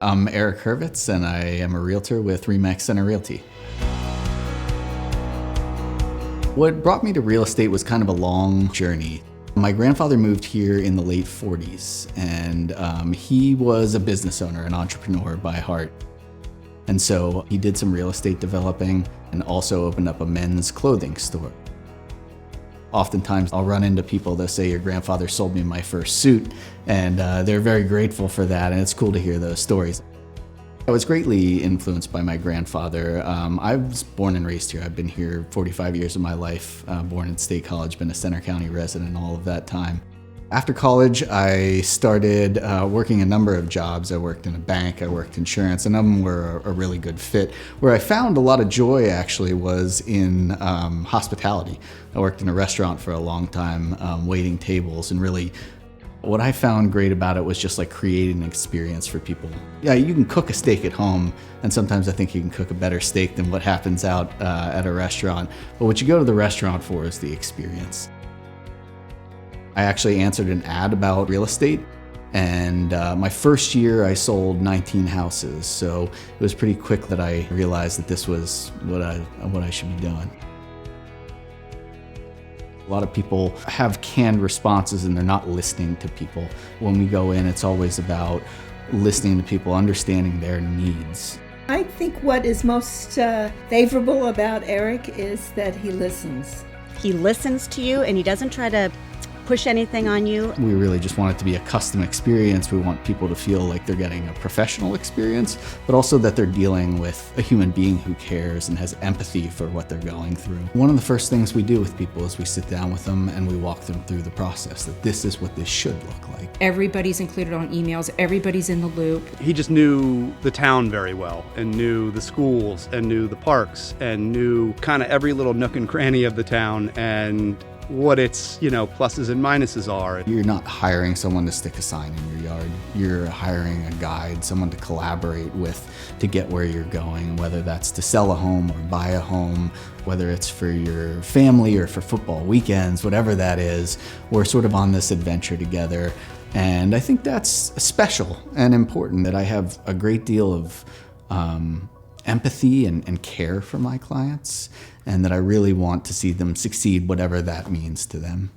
I'm Eric Hurvitz, and I am a realtor with RE/MAX Center Realty. What brought me to real estate was kind of a long journey. My grandfather moved here in the late 40s, and he was a business owner, an entrepreneur by heart. And so he did some real estate developing and also opened up a men's clothing store. Oftentimes I'll run into people that say, your grandfather sold me my first suit, and they're very grateful for that, and it's cool to hear those stories. I was greatly influenced by my grandfather. I was born and raised here. I've been here 45 years of my life, born in State College, been a Center County resident all of that time. After college, I started working a number of jobs. I worked in a bank, I worked insurance, and none of them were a really good fit. Where I found a lot of joy actually was in hospitality. I worked in a restaurant for a long time, waiting tables, and really what I found great about it was just like creating an experience for people. Yeah, you can cook a steak at home, and sometimes I think you can cook a better steak than what happens out at a restaurant. But what you go to the restaurant for is the experience. I actually answered an ad about real estate, and my first year I sold 19 houses, so it was pretty quick that I realized that this was what I should be doing. A lot of people have canned responses and they're not listening to people. When we go in, it's always about listening to people, understanding their needs. I think what is most favorable about Eric is that he listens. He listens to you and he doesn't try to push anything on you. We really just want it to be a custom experience. We want people to feel like they're getting a professional experience, but also that they're dealing with a human being who cares and has empathy for what they're going through. One of the first things we do with people is we sit down with them and we walk them through the process, that this is what this should look like. Everybody's included on emails, everybody's in the loop. He just knew the town very well and knew the schools and knew the parks and knew kind of every little nook and cranny of the town and what its, pluses and minuses are. You're not hiring someone to stick a sign in your yard. You're hiring a guide, someone to collaborate with to get where you're going, whether that's to sell a home or buy a home, whether it's for your family or for football weekends, whatever that is. We're sort of on this adventure together. And I think that's special and important, that I have a great deal of empathy and care for my clients, and that I really want to see them succeed, whatever that means to them.